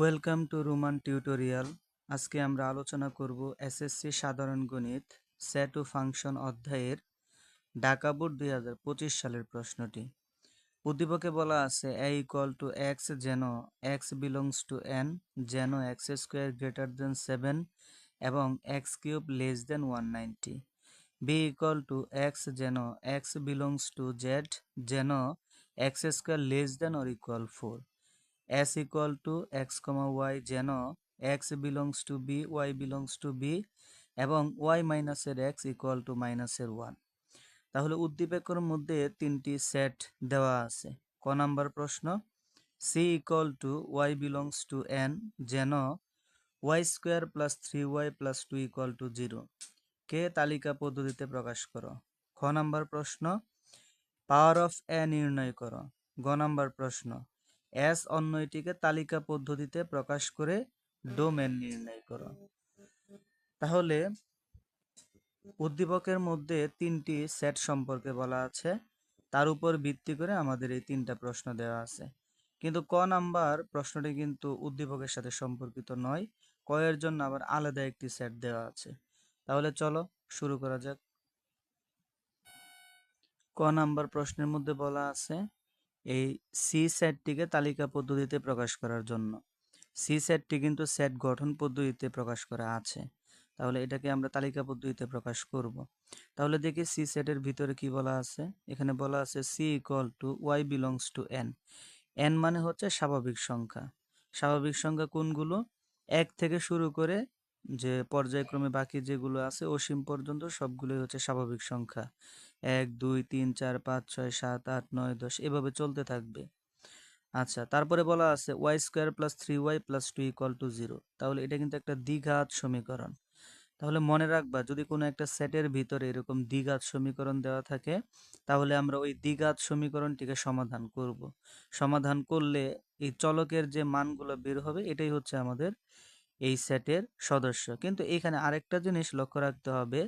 Welcome to Roman tutorial. আজকে আমরা আলোচনা করব এসএসসি সাধারণ গণিত সেট ও ফাংশন অধ্যায়ের ঢাকা বোর্ড 2025 সালের প্রশ্নটি। উদ্দীপকে বলা আছে a ইকুয়াল টু এক্স যেন এক্স বিলংস টু এন, যেন এক্স স্কোয়ার গ্রেটার দেন 7 এবং x cube less than 190। B equal to x যেন এক্স বিলংস টু জেড, যেন x square less than or equal 4। S equal to x, y যেন x belongs to b, y belongs to b এবং y minus এর x equal to minus এর 1। তাহলে উদ্দীপকের মধ্যে তিনটি সেট দেওয়া আছে। ক নাম্বার প্রশ্ন, c equal to y belongs to n যেন y square plus 3y plus 2 equal to 0 কে তালিকা পদ্ধতিতে প্রকাশ করো। খ নাম্বার প্রশ্ন, পাওয়ার অফ এ নির্ণয় করো। গ নাম্বার প্রশ্ন, এস অন্যটিকে তালিকা পদ্ধতিতে প্রকাশ করে ডোমেন নির্ণয় করো। তাহলে উদ্দীপকের মধ্যে তিনটি সেট সম্পর্কে বলা আছে, তার উপর ভিত্তি করে আমাদের এই তিনটা প্রশ্ন দেওয়া আছে। কিন্তু ক নাম্বার প্রশ্নটি কিন্তু উদ্দীপকের সাথে সম্পর্কিত নয়, ক এর জন্য আবার আলাদা একটি সেট দেওয়া আছে। তাহলে চলো শুরু করা যাক। ক নাম্বার প্রশ্নের মধ্যে বলা আছে এই সি সেটটিকে তালিকা পদ্ধতিতে প্রকাশ করার জন্য। সি সেটটি কিন্তু সেট গঠন পদ্ধতিতে প্রকাশ করা আছে, তাহলে এটাকে আমরা তালিকা পদ্ধতিতে প্রকাশ করব। তাহলে দেখি সি সেটের ভিতরে কি বলা আছে। এখানে বলা আছে C equal to y belongs to N. N মানে হচ্ছে স্বাভাবিক সংখ্যা। স্বাভাবিক সংখ্যা কোনগুলো? এক থেকে শুরু করে যে পর্যায়ক্রমে বাকি যেগুলো আছে অসীম পর্যন্ত সবগুলোই হচ্ছে স্বাভাবিক সংখ্যা। 1 2 3 4 5 6 7 8 9 10 এভাবে চলতে থাকবে। আচ্ছা, তারপরে বলা আছে y square plus 3y plus 2 equal to 0। তাহলে এটা কিন্তু একটা দ্বিঘাত সমীকরণ। তাহলে মনে রাখবা, যদি কোনো একটা সেটের ভিতরে এরকম দ্বিঘাত সমীকরণ দেওয়া থাকে, তাহলে আমরা ওই দ্বিঘাত সমীকরণটিকে সমাধান করব। সমাধান করলে এই চলকের যে মানগুলো বের হবে এটাই হচ্ছে আমাদের এই সেটের সদস্য। কিন্তু এখানে আরেকটা জিনিস লক্ষ্য রাখতে হবে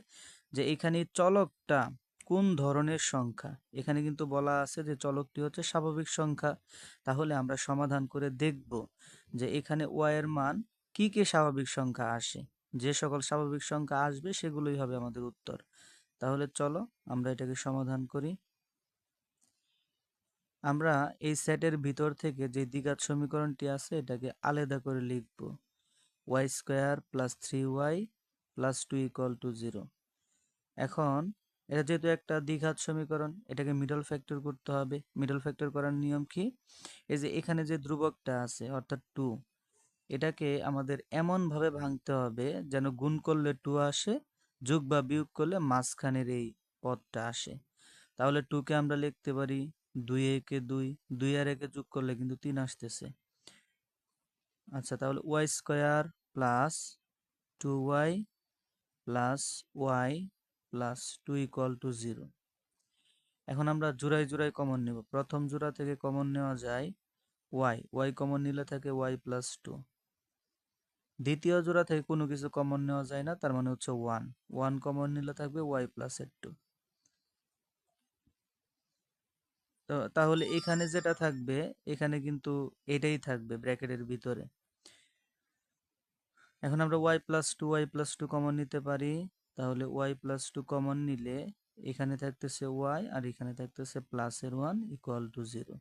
যে এখানে চলকটা কোন ধরনের সংখ্যা। এখানে কিন্তু বলা আছে যে চলকটি হচ্ছে স্বাভাবিক সংখ্যা। তাহলে আমরা সমাধান করে দেখব যে এখানে ওয়াই এর মান কি কি স্বাভাবিক সংখ্যা আসে। যে সকল স্বাভাবিক সংখ্যা আসবে সেগুলোই হবে আমাদের উত্তর। তাহলে চলো আমরা এটাকে সমাধান করি। আমরা এই সেটের ভিতর থেকে যে দ্বিঘাত সমীকরণটি আছে এটাকে আলাদা করে লিখব। Y square plus 3y plus 2 equal to 0। এখন এটা যেহেতু একটা দ্বিঘাত সমীকরণ, এটাকে মিডল ফ্যাক্টর করতে হবে। মিডল ফ্যাক্টর করার নিয়ম কি? এই যে এখানে যে ধ্রুবকটা আছে অর্থাৎ 2, এটাকে আমাদের এমনভাবে ভাঙতে হবে যেন গুণ করলে 2 আসে, যোগ বা বিয়োগ করলে মাঝখানের এই পদটা আসে। তাহলে 2 কে আমরা লিখতে পারি 2 একে 2, 2 আর একে যোগ করলে কিন্তু 3 আসতেছে। আচ্ছা, তাহলে y square plus 2y plus y plus 2 equal to 0। এখন আমরা জোড়ায় জোড়ায় কমন নেব। প্রথম জোড়া থেকে কমন নেওয়া যায় ওয়াই, ওয়াই কমন নিলে থাকে ওয়াই প্লাস 2। দ্বিতীয় জোড়া থেকে কোনো কিছু কমন নেওয়া যায় না, তার মানে হচ্ছে 1, 1 কমন নিলে থাকবে ওয়াই প্লাস এর 2। তো তাহলে এখানে যেটা থাকবে এখানে কিন্তু এটাই থাকবে ব্র্যাকেটের ভিতরে। এখন আমরা y plus two y plus 2 common নিতে পারি। তাহলে ওয়াই প্লাস 2 কমন নিলে এখানে থাকতেছে ওয়াই আর এখানে থাকতেছে প্লাস এর 1 ইকুয়াল টু 0।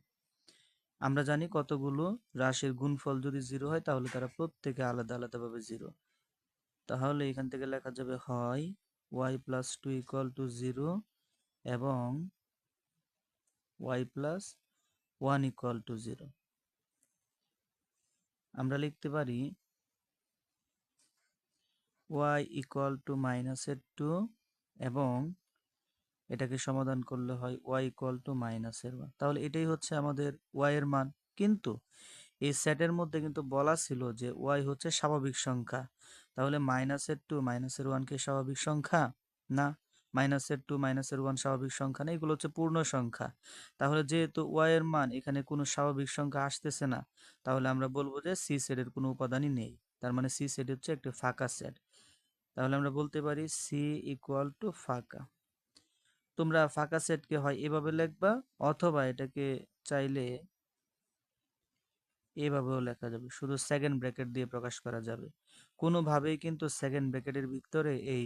আমরা জানি কতগুলো রাশির গুণফল যদি 0 হয় তাহলে তারা প্রত্যেকে আলাদা আলাদাভাবে 0। তাহলে এখান থেকে লেখা যাবে হয় ওয়াই প্লাস 2 ইকুয়াল টু 0 এবং ওয়াই প্লাস 1 ইকুয়াল টু 0। আমরা লিখতে পারি ওয়াই ইকুয়াল টু মাইনাসের 2 এবং এটাকে সমাধান করলে হয় ওয়াই ইকুয়াল টু মাইনাসের 1। তাহলে এটাই হচ্ছে আমাদের ওয়াই এর মান। কিন্তু এই সেটের মধ্যে কিন্তু বলা ছিল যে ওয়াই হচ্ছে স্বাভাবিক সংখ্যা। তাহলে মাইনাসের 2 মাইনাসের 1 কি স্বাভাবিক সংখ্যা? না। মাইনাসের 2 মাইনাসের 1 স্বাভাবিক সংখ্যা না, এগুলো হচ্ছে পূর্ণ সংখ্যা। তাহলে যেহেতু ওয়াই এর মান এখানে কোনো স্বাভাবিক সংখ্যা আসতেছে না, তাহলে আমরা বলবো যে সি সেটের কোনো উপাদানই নেই। তার মানে সি সেট হচ্ছে একটি ফাঁকা সেট। তাহলে আমরা বলতে পারি সি ইকুয়াল টু ফাঁকা। তোমরা ফাঁকা সেটকে হয় এভাবে লিখবা, অথবা এটাকে চাইলে এভাবেও লেখা যাবে, শুধু সেকেন্ড ব্র্যাকেট দিয়ে প্রকাশ করা যাবে। কোনোভাবেই কিন্তু সেকেন্ড ব্র্যাকেটের ভিতরে এই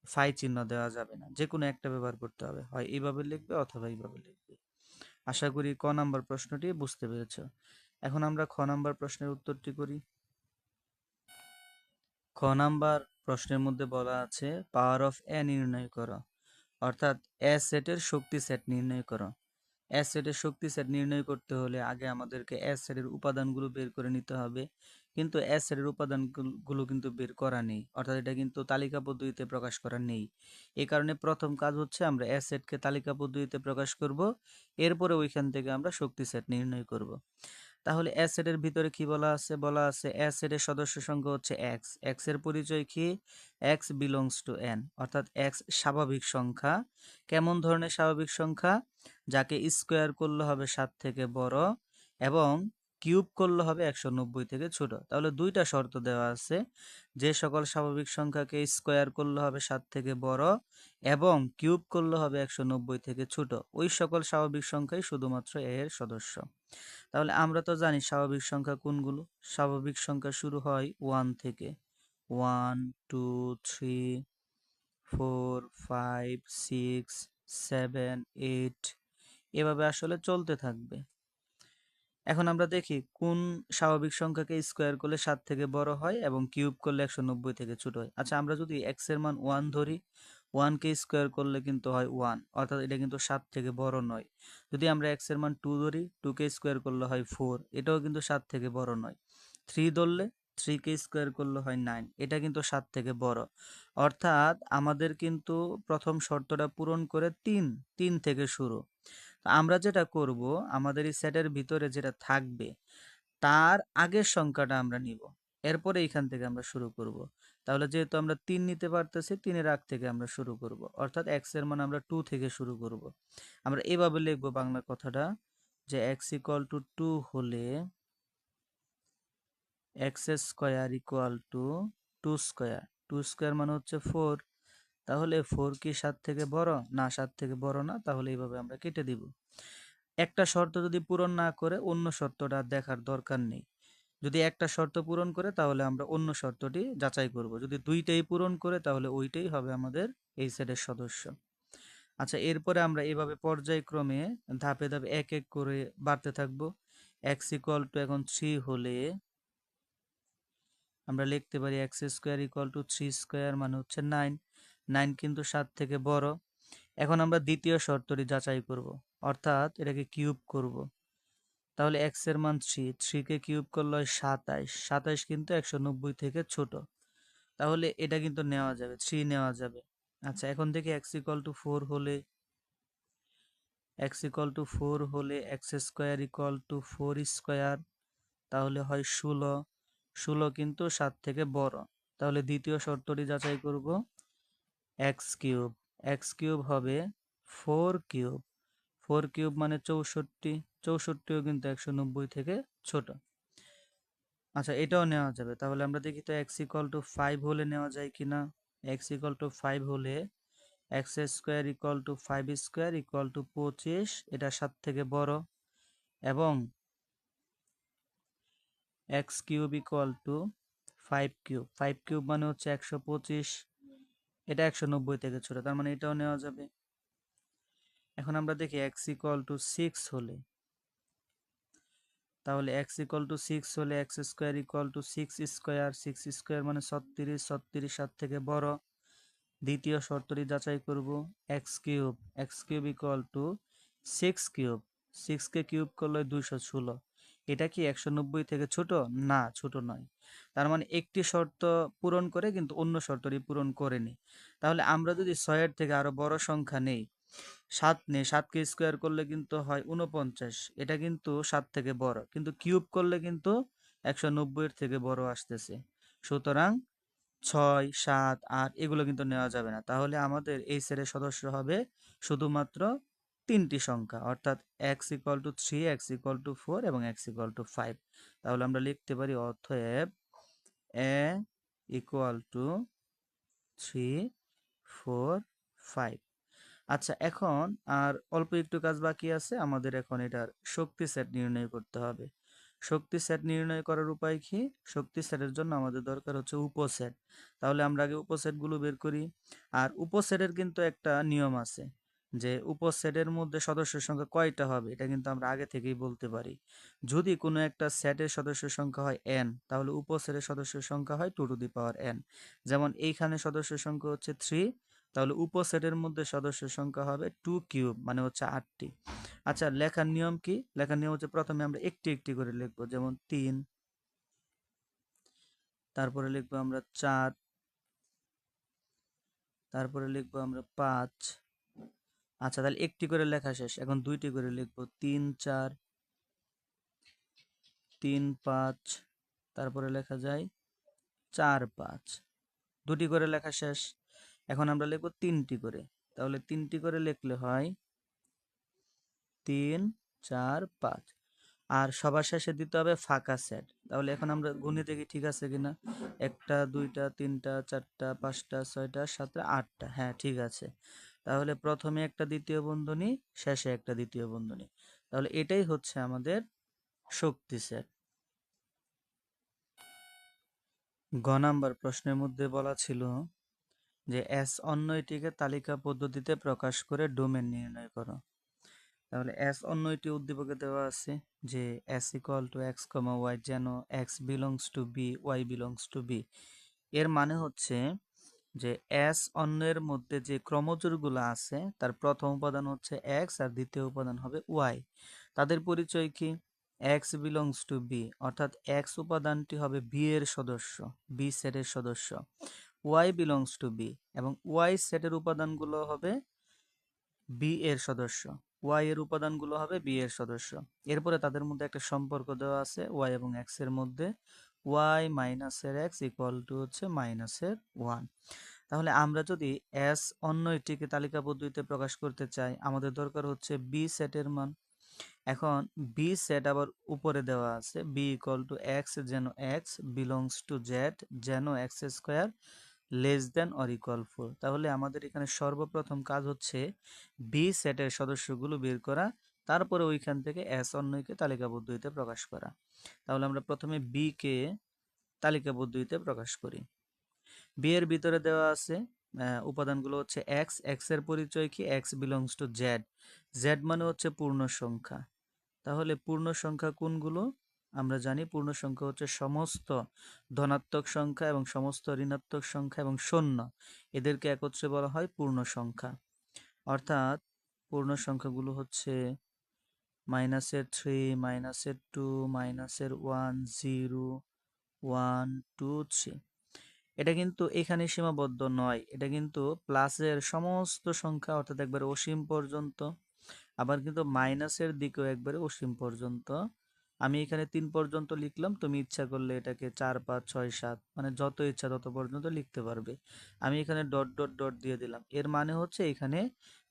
ফাই চিহ্ন দেওয়া যাবে না, যে কোনো একটা ব্যবহার করতে হবে, হয় এইভাবে লিখবে অথবা এইভাবে লিখবে। আশা করি ক নাম্বার প্রশ্নটি বুঝতে পেরেছ। এখন আমরা খ নাম্বার প্রশ্নের উত্তরটি করি। খ নাম্বার প্রশ্নের মধ্যে বলা আছে পাওয়ার অফ এ নির্ণয় করো, অর্থাৎ এ সেটের শক্তি সেট নির্ণয় করো। এ সেটের শক্তি সেট নির্ণয় করতে হলে আগে আমাদেরকে এ সেটের উপাদানগুলো বের করে নিতে হবে, কিন্তু এ সেটের উপাদানগুলো কিন্তু বের করা নেই, অর্থাৎ এটা কিন্তু তালিকা পদ্ধতিতে প্রকাশ করা নেই। এই কারণে প্রথম কাজ হচ্ছে আমরা এ সেটকে তালিকা পদ্ধতিতে প্রকাশ করব, এরপরে ওইখান থেকে আমরা শক্তি সেট নির্ণয় করব। তাহলে এ সেটের ভিতরে কি বলা আছে? বলা আছে এ সেটের সদস্য সংখ্যা হচ্ছে এক্স। এক্স এর পরিচয় কি? এক্স বিলংস টু এন, অর্থাৎ এক্স স্বাভাবিক সংখ্যা। কেমন ধরনের স্বাভাবিক সংখ্যা? যাকে স্কোয়ার করলে হবে 7 থেকে বড় এবং কিউব করলে হবে 190 থেকে ছোট। তাহলে দুইটা শর্ত দেওয়া আছে, যে সকল স্বাভাবিক সংখ্যাকে স্কোয়ার করলে হবে 7 থেকে বড় এবং কিউব করলে হবে 190 থেকে ছোট, ওই সকল স্বাভাবিক সংখ্যাই শুধুমাত্র এর সদস্য। তাহলে আমরা তো জানি স্বাভাবিক সংখ্যা কোনগুলো। স্বাভাবিক সংখ্যা শুরু হয় 1 থেকে, 1 2 3 4 5 6 7 8, এভাবে আসলে চলতে থাকবে। এখন আমরা দেখি কোন স্বাভাবিক সংখ্যাকে স্কোয়ার করলে 7 থেকে বড় হয় এবং কিউব করলে 190 থেকে ছোট হয়। আচ্ছা, আমরা যদি এক্স এর মান 1 ধরি, 1 কে স্কোয়ার করলে কিন্তু হয় 1, অর্থাৎ এটা কিন্তু 7 থেকে বড় নয়। যদি আমরা এক্স এর মান 2 ধরি, 2 কে স্কোয়ার করলে হয় 4, এটাও কিন্তু 7 থেকে বড় নয়। 3 ধরলে, 3 কে স্কোয়ার করলে হয় 9, এটা কিন্তু 7 থেকে বড়। অর্থাৎ আমাদের কিন্তু প্রথম শর্তটা পূরণ করে 3 থেকে শুরু। আমরা যেটা করব, আমাদের এই সেটের ভিতরে যেটা থাকবে তার আগের সংখ্যাটা আমরা নিব, এরপরে এইখান থেকে আমরা শুরু করব। তাহলে যেহেতু আমরা 3 নিতে পারতেছি, 3-এর আগ থেকে আমরা শুরু করব, অর্থাৎ এক্স এর মান আমরা 2 থেকে শুরু করব। আমরা এভাবে লিখব বাংলা কথাটা, যে এক্স ইকুয়াল টু 2 হলে x square equal two 2 square. 2 square মানে হচ্ছে 4। তাহলে 4 কি 7 থেকে বড়? না, 7 থেকে বড় না, তাহলে এইভাবে আমরা কেটে দিব। একটা শর্ত যদি পূরণ না করে অন্য শর্তটা দেখার দরকার নেই। যদি একটা শর্ত পূরণ করে তাহলে আমরা অন্য শর্তটি যাচাই করব, যদি দুইটাই পূরণ করে তাহলে ওইটাই হবে আমাদের এই সেটের সদস্য। আচ্ছা, এরপরে আমরা এভাবে পর্যায়ক্রমে ধাপে ধাপে এক এক করে বাড়তে থাকবো। এক্স ইকুয়াল টু এখন 3 হলে আমরা লিখতে পারি x square equal two 3 square মানে হচ্ছে 9। 9 কিন্তু 7 থেকে বড়। এখন আমরা দ্বিতীয় শর্তটি যাচাই করব, অর্থাৎ এটাকে কিউব করব। তাহলে এক্স এর মান 3, 3 কে কিউব করলে হয় 27, 27 কিন্তু 190 থেকে ছোট, তাহলে এটা কিন্তু নেওয়া যাবে, 3 নেওয়া যাবে। আচ্ছা, এখন দেখি এক্স ইকুয়াল টু 4 হলে, এক্স ইকুয়াল টু 4 হলে x square equal two 4 square, তাহলে হয় 16। 16 কিন্তু 7 থেকে বড়, তাহলে দ্বিতীয় শর্তটি যাচাই করব, এক্স কিউব। এক্স কিউব হবে 4 কিউব। 4 কিউব মানে 64, 64ও কিন্তু 190 থেকে ছোট। আচ্ছা, এটাও নেওয়া যাবে। তাহলে আমরা দেখি তো এক্স ইকুয়াল টু 5 হলে নেওয়া যায় কিনা। এক্স ইকুয়াল টু 5 হলে x square equal two 5 square equal two 25, এটা 7 থেকে বড়, এবং x cube equal to 5 cube. 5 cube মানে হচ্ছে 125, এটা 190 থেকে ছোট, তার মানে এটাও নেওয়া যাবে। এখন আমরা দেখি এক্স ইকুয়াল টু 6 হলে, তাহলে এক্স ইকুয়াল টু 6 হলে x square equal two 6 square. 6 square মানে 36, 36 7 থেকে বড়। দ্বিতীয় শর্তটি যাচাই করব, x cube. X cube equal to 6 cube. 6 K cube করলে 216, এটা কি 190 থেকে ছোট? না, ছোট নয়। তার মানে একটি শর্ত পূরণ করে কিন্তু অন্য শর্তটি পূরণ করেনি। তাহলে আমরা যদি 6-এর থেকে আরো বড় সংখ্যা নেই, 7 নেই, 7 কে স্কোয়ার করলে কিন্তু হয় 49, এটা কিন্তু 7 থেকে বড়, কিন্তু কিউব করলে কিন্তু 190-এর থেকে বড় আসতেছে। সুতরাং 6, 7, 8 এগুলো কিন্তু নেওয়া যাবে না। তাহলে আমাদের এই সেটের সদস্য হবে শুধুমাত্র 3টি সংখ্যা, অর্থাৎ x equal to 3, x equal to 4 এবং x ইকুয়াল টু 5। তাহলে আমরা লিখতে পারি অতএব a ইকুয়াল টু 3, 4, 5। আচ্ছা, এখন আর অল্প একটু কাজ বাকি আছে, আমাদের এখন এটার শক্তি সেট নির্ণয় করতে হবে। শক্তি সেট নির্ণয় করার উপায় কি? শক্তি সেটের জন্য আমাদের দরকার হচ্ছে উপসেট। তাহলে আমরা আগে উপসেটগুলো বের করি। আর উপসেটের কিন্তু একটা নিয়ম আছে যে উপসেটের মধ্যে সদস্যের সংখ্যা কয়টা হবে এটা কিন্তু আমরা আগে থেকেই বলতে পারি। যদি কোনো একটা সেটের সদস্যের সংখ্যা হয় n, তাহলে উপসেটের সদস্যের সংখ্যা হয় 2 টু দি পাওয়ার n। যেমন এইখানে সদস্যের সংখ্যা হচ্ছে 3, তাহলে উপসেটের মধ্যে সদস্যের সংখ্যা হবে 2 কিউব, মানে হচ্ছে 8টি। আচ্ছা, লেখার নিয়ম কি? লেখার নিয়ম হচ্ছে প্রথমে আমরা একটি একটি করে লিখবো, যেমন 3, তারপরে লিখবো আমরা 4, তারপরে লিখবো আমরা 5। আচ্ছা, তাহলে একটি করে লেখা শেষ, এখন দুইটি করে লিখবো, 3 4, 3 5, তারপরে লেখা যায় 4 5। দুটি করে লেখা শেষ, এখন আমরা লিখবো তিনটি করে। তাহলে তিনটি করে লিখলে হয় 3 4 5। আর সবার শেষে দিতে হবে ফাঁকা সেট। তাহলে এখন আমরা গুণে দেখি ঠিক আছে কিনা। 1টা 2টা 3টা 4টা 5টা 6টা 7টা 8টা, হ্যাঁ ঠিক আছে। তাহলে প্রথমে একটা দ্বিতীয় বন্ধনী, শেষে একটা দ্বিতীয় বন্ধনী। তাহলে এটাই হচ্ছে আমাদের শক্তি সেট। গ নাম্বার প্রশ্নের মধ্যে বলা ছিল যে এস অন্য এটিকে তালিকা পদ্ধতিতে প্রকাশ করে ডোমেন নির্ণয় করো। তাহলে এস অন্য একটি উদ্দীপকে দেওয়া আছে যে S equal to x comma y, যেন x belongs to B, y belongs to B. এর মানে হচ্ছে যে এস অন্যের মধ্যে যে ক্রমজোড়গুলো আছে তার প্রথম উপাদান হচ্ছে এক্স আর দ্বিতীয় উপাদান হবে ওয়াই। তাদের পরিচয় কি? এক্স বিলংস টু বি, অর্থাৎ এক্স উপাদানটি হবে বি এর সদস্য, বি সেটের সদস্য। ওয়াই বিলংস টু বি, এবং ওয়াই সেটের উপাদানগুলো হবে বি এর সদস্য, ওয়াই এর উপাদানগুলো হবে বি এর সদস্য। এরপরে তাদের মধ্যে একটা সম্পর্ক দেওয়া আছে ওয়াই এবং এক্স এর মধ্যে, ওয়াই মাইনাসের এক্স ইকুয়াল টু হচ্ছে মাইনাসের ওয়ান। তাহলে আমরা যদি এস অন্য একটিকে তালিকা পদ্ধতিতে প্রকাশ করতে চাই, আমাদের দরকার হচ্ছে বি সেটের মান। এখন বি সেট আবার উপরে দেওয়া আছে, বি ইকুয়াল টু এক্স যেন এক্স বিলংস টু জেড যেন x square less than or equal 4। তাহলে আমাদের এখানে সর্বপ্রথম কাজ হচ্ছে বি সেটের সদস্যগুলো বের করা, তারপরে ওইখান থেকে এস অন্যকে তালিকা পদ্ধতিতে প্রকাশ করা। তাহলে আমরা প্রথমে বি কে তালিকা পদ্ধতিতে প্রকাশ করি। বি এর ভিতরে দেওয়া আছে উপাদানগুলো হচ্ছে এক্স, এক্স এর পরিচয় কি? X belongs to Z, Z মানে হচ্ছে পূর্ণ সংখ্যা। তাহলে পূর্ণ সংখ্যা কোনগুলো? আমরা জানি পূর্ণ সংখ্যা হচ্ছে সমস্ত ধনাত্মক সংখ্যা এবং সমস্ত ঋণাত্মক সংখ্যা এবং শূন্য, এদেরকে একত্রে বলা হয় পূর্ণ সংখ্যা। অর্থাৎ পূর্ণ সংখ্যাগুলো হচ্ছে মাইনাসের 3, মাইনাসের 2, মাইনাসের 1, 0, 1, 2, 3। এটা কিন্তু এখানে সীমাবদ্ধ নয়, এটা কিন্তু প্লাসের সমস্ত সংখ্যা, অর্থাৎ একবারে অসীম পর্যন্ত। আবার কিন্তু মাইনাসের দিকেও একবারে অসীম পর্যন্ত। আমি এখানে 3 পর্যন্ত লিখলাম, তুমি ইচ্ছা করলে এটাকে 4 5 6 7 মানে যত ইচ্ছা তত পর্যন্ত লিখতে পারবে। আমি এখানে ডট ডট ডট দিয়ে দিলাম, এর মানে হচ্ছে এখানে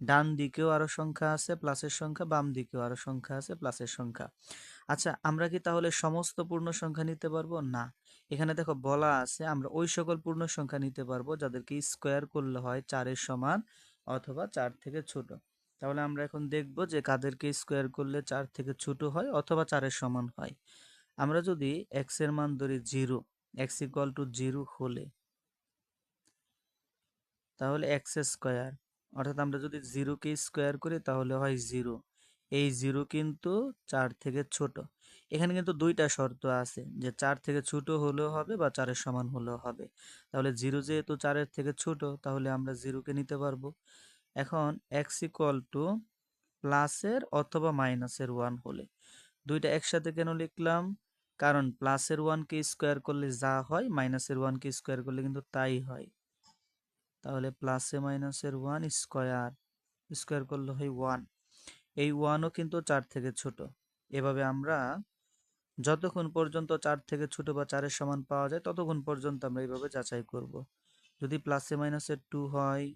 ডান দিকেও আরো সংখ্যা আছে প্লাসের সংখ্যা, বাম দিকেও আরো সংখ্যা আছে প্লাসের সংখ্যা। আচ্ছা, আমরা কি তাহলে সমস্ত পূর্ণ সংখ্যা নিতে পারবো? না। এখানে দেখো বলা আছে আমরা ওই সকল পূর্ণ সংখ্যা নিতে পারবো যাদেরকে স্কোয়ার করলে হয় 4-এর সমান অথবা 4 থেকে ছোট। তাহলে আমরা এখন দেখব যে কাদেরকে স্কোয়ার করলে 4 থেকে ছোট হয় অথবা 4-এর সমান হয়। আমরা যদি x এর মান ধরি 0, x ইকুয়াল টু 0 হলে তাহলে এক্স স্কোয়ার, অর্থাৎ আমরা যদি 0-কে স্কোয়ার করি তাহলে হয় 0। এই 0 কিন্তু 4 থেকে ছোট। এখানে কিন্তু দুইটা শর্ত আছে যে 4 থেকে ছোট হলেও হবে বা 4-এর সমান হলেও হবে। তাহলে 0 যেহেতু 4-এর থেকে ছোট, তাহলে আমরা 0-কে নিতে পারবো। এখন এক্স ইকুয়াল টু প্লাসের অথবা মাইনাসের 1 হলে, দুইটা একসাথে কেন লিখলাম? কারণ প্লাসের 1-কে স্কোয়ার করলে যা হয় মাইনাসের 1-কে স্কোয়ার করলে কিন্তু তাই হয়। তাহলে প্লাসে মাইনাসের 1 স্কোয়ার, স্কোয়ার করলে হয় 1। এই 1ও কিন্তু 4 থেকে ছোট। এভাবে আমরা যতক্ষণ পর্যন্ত 4 থেকে ছোট বা 4-এর সমান পাওয়া যায় ততক্ষণ পর্যন্ত আমরা এইভাবে যাচাই করব। যদি প্লাসে মাইনাসের 2 হয়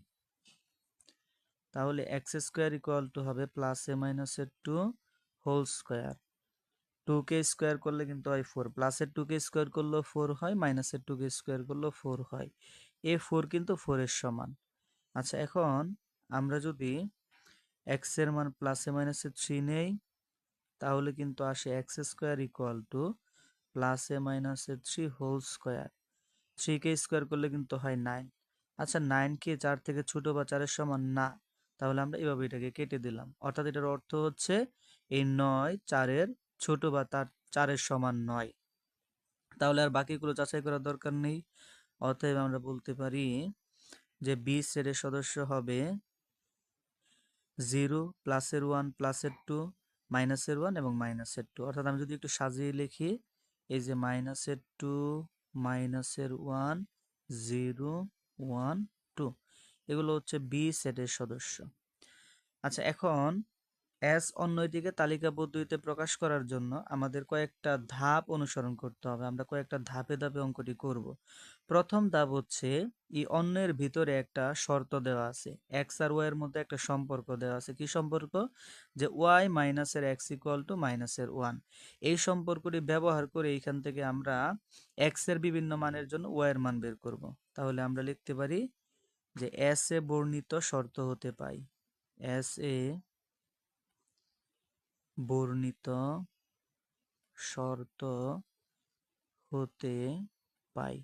তাহলে এক্স স্কোয়ার ইকুয়াল টু হবে প্লাসে মাইনাসের 2 হোল স্কোয়ার। 2-কে স্কোয়ার করলে কিন্তু হয় 4, প্লাসের 2-কে স্কোয়ার করলেও 4 হয়, মাইনাসের 2-কে স্কোয়ার করলেও 4 হয়। এ 4 কিন্তু 4-এর সমান। আচ্ছা, এখন আমরা যদি x এর মান প্লাসে মাইনাসে 3 নেই তাহলে কিন্তু আসে x square equal to plus a minus a 3 whole square. 3 কে স্কোয়ার করলে কিন্তু হয় 9। আচ্ছা 9 কি 4 থেকে ছোট বা 4 এর সমান না, তাহলে আমরা এভাবে এটাকে কেটে দিলাম। অর্থাৎ এটার অর্থ হচ্ছে এই 9 4 এর ছোট বা তার 4 এর সমান নয়। তাহলে আর বাকিগুলো যাচাই করার দরকার নেই। অতএব আমরা বলতে পারি যে বি সেটের সদস্য হবে 0 প্লাসের 1 প্লাসের 2 মাইনাসের 1 এবং মাইনাসের 2। অর্থাৎ আমি যদি একটু সাজিয়ে লিখি, এই যে মাইনাসের 2 মাইনাসের 1 0 1 2, এগুলো হচ্ছে বি সেটের সদস্য। আচ্ছা এখন এস অন্যটিকে তালিকা পদ্ধতিতে প্রকাশ করার জন্য আমাদের কয়েকটা ধাপ অনুসরণ করতে হবে। আমরা কয়েকটা ধাপে ধাপে অঙ্কটি করব। প্রথম ধাপ হচ্ছে এই অন্যের ভিতরে একটা শর্ত দেওয়া আছে, এক্স আর ওয়াই এর মধ্যে একটা সম্পর্ক দেওয়া আছে। কি সম্পর্ক? যে ওয়াই মাইনাসের এক্স ইকুয়াল টু মাইনাসের 1। এই সম্পর্কটি ব্যবহার করে এইখান থেকে আমরা এক্স এর বিভিন্ন মানের জন্য ওয়াই এর মান বের করব। তাহলে আমরা লিখতে পারি যে এস এ বর্ণিত শর্ত হতে পাই, এস এ বর্ণিত শর্ত হতে পাই।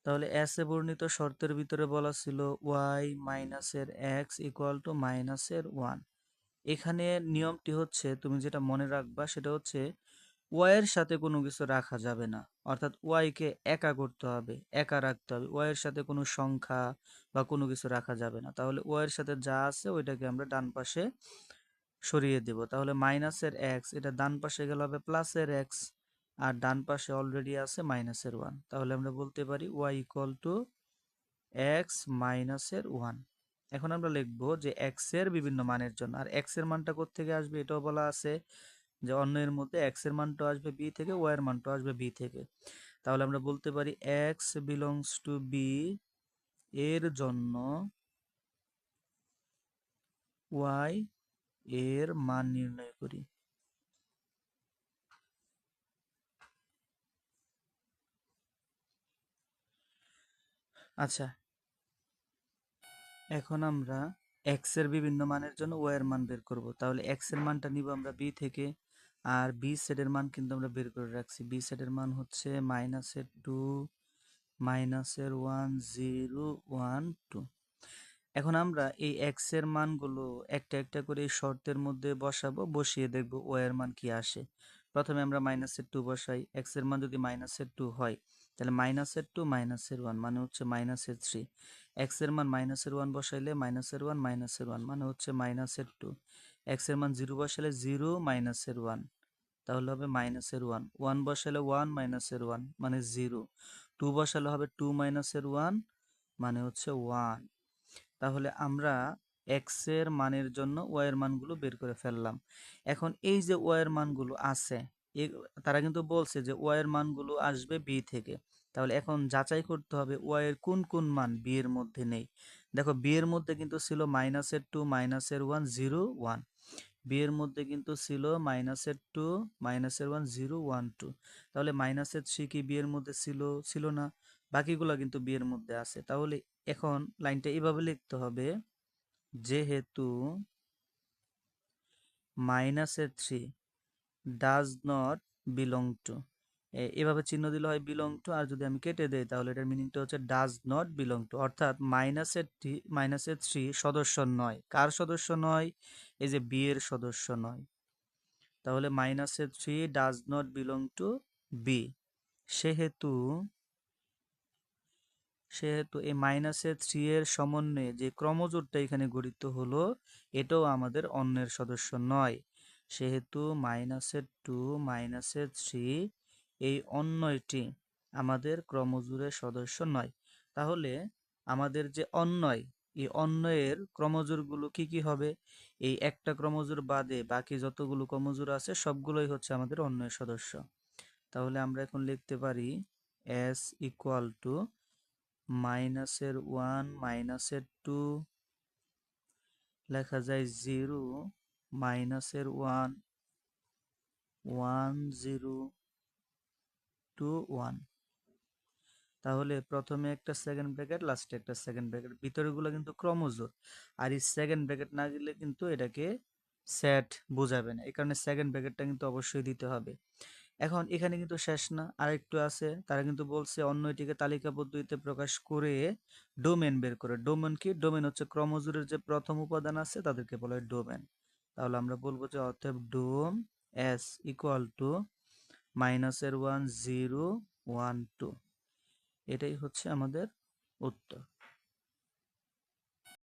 তাহলে এস এ বর্ণিত শর্তের ভিতরে বলা ছিল ওয়াই মাইনাসের এক্স ইকুয়াল টু মাইনাসের 1। এখানে নিয়মটি হচ্ছে, তুমি যেটা মনে রাখবা সেটা হচ্ছে ওয়াই এর সাথে কোনো কিছু রাখা যাবে না। অর্থাৎ ওয়াই কে একা করতে হবে, একা রাখতে হবে। ওয়াই এর সাথে কোনো সংখ্যা বা কোনো কিছু রাখা যাবে না। তাহলে ওয়াই এর সাথে যা আছে ওইটাকে আমরা ডান পাশে সরিয়ে দেব। তাহলে মাইনাসের এক্স, এটা ডান পাশে গেলে হবে প্লাসের এক্স, আর ডান পাশে অলরেডি আছে মাইনাসের 1। তাহলে আমরা বলতে পারি ওয়াই ইকুয়াল টু এক্স মাইনাসের 1। এখন আমরা লিখব যে এক্স এর বিভিন্ন মানের জন্য, আর এক্স এর মানটা কোত্থেকে আসবে এটাও বলা আছে যে অন্যের মধ্যে এক্স এর মানটা আসবে বি থেকে, ওয়াই এর মানটা আসবে বি থেকে। তাহলে আমরা বলতে পারি এক্স বিলংস টু বি এর জন্য ওয়াই এর মান নির্ণয় করি। আচ্ছা এখন আমরা এক্স এর বিভিন্ন মানের জন্য ওয়াই এর মান বের করব। তাহলে এক্স এর মানটা নিব আমরা বি থেকে, আর বি সেটের মান কিন্তু আমরা বের করে রাখছি। বি সেটের মান হচ্ছে মাইনাসের 2 মাইনাসের 1 0 1 2। এখন আমরা এই এক্স এর মানগুলো একটা একটা করে এই শর্তের মধ্যে বসাবো, বসিয়ে দেখব ওয়াই এর মান কি আসে। প্রথমে আমরা মাইনাসের 2 বসাই। এক্স এর মান যদি মাইনাসের 2 হয় তাহলে মাইনাসের 2 মাইনাসের 1 মানে হচ্ছে মাইনাসের 3। এক্স এর মান মাইনাসের 1 বসাইলে মাইনাসের 1 মাইনাসের 1 মানে হচ্ছে মাইনাসের 2। এক্স এর মান 0 বসালে 0 মাইনাসের 1, তাহলে হবে মাইনাসের 1। 1 বসালে 1 মাইনাসের 1 মানে 0। 2 বসালে হবে 2 মাইনাসের 1 মানে হচ্ছে 1। তাহলে আমরা এক্স এর মানের জন্য ওয়াই এর মানগুলো বের করে ফেললাম। এখন এই যে ওয়াই এর মানগুলো আছে, তারা কিন্তু বলছে যে ওয়াই এর মানগুলো আসবে বি থেকে। তাহলে এখন যাচাই করতে হবে ওয়াই এর কোন কোন মান বি এর মধ্যে নেই। দেখো বি এর মধ্যে কিন্তু ছিল মাইনাসের 2 মাইনাসের 1 0 1। বি এর মধ্যে কিন্তু ছিল মাইনাসের 2 মাইনাসের 1 0 1 2। তাহলে মাইনাসের 3 কি বি এর মধ্যে ছিল? ছিল না। বাকিগুলো কিন্তু বি এর মধ্যে আছে। তাহলে এখন লাইনটা এভাবে লিখতে হবে, যেহেতু মাইনাসের 3 ডাজ নট বিলং টু, এভাবে চিহ্ন দিলে হয় বিলং টু, আর যদি আমি কেটে দেই তাহলে এটার মিনিংটা হচ্ছে ডাজ নট বিলং টু। অর্থাৎ মাইনাসের 3 সদস্য নয়। কার সদস্য নয়? এই যে বি এর সদস্য নয়। তাহলে মাইনাসের 3 does not belong to B. সেহেতু সেহেতু এই মাইনাসের 3 এর সমন্বয়ে যে ক্রমজোড়টা এখানে গঠিত হলো এটাও আমাদের অন্যের সদস্য নয়। সেহেতু মাইনাসের 2 মাইনাসের 3 এই অন্যটি আমাদের ক্রমজোড়ের সদস্য নয়। তাহলে আমাদের যে অন্যয়, এই অন্যয়ের ক্রমজোড়গুলো কি কি হবে? এই একটা ক্রমজোড় বাদে বাকি যতগুলো ক্রমজোড় আছে সবগুলোই হচ্ছে আমাদের অন্যয়ের সদস্য। তাহলে আমরা এখন লিখতে পারি s ইকুয়াল টু মাইনাসের 1 মাইনাসের 2 লেখা যায় 0 মাইনাসের 1 1 0 2 1। তাহলে প্রথমে একটা সেকেন্ড ব্র্যাকেট, লাস্টে একটা সেকেন্ড ব্র্যাকেট, ভিতরেগুলো কিন্তু ক্রমজোড়। আর এই সেকেন্ড ব্র্যাকেট না দিলে কিন্তু এটাকে সেট বোঝাবে না, এই কারণে সেকেন্ড ব্র্যাকেটটা কিন্তু অবশ্যই দিতে হবে। এখন এখানে কিন্তু শেষ না, আরেকটু আছে। তারা কিন্তু বলছে অন্য এটিকে তালিকা পদ্ধতিতে প্রকাশ করে ডোমেন বের করে। ডোমেন কি? ডোমেন হচ্ছে ক্রমজোড়ের যে প্রথম উপাদান আছে তাদেরকে বলা হয় ডোমেন। তাহলে আমরা বলবো যে অতএব ডোম এস ইকুয়াল টু -1 0 1 2, এটাই হচ্ছে আমাদের উত্তর।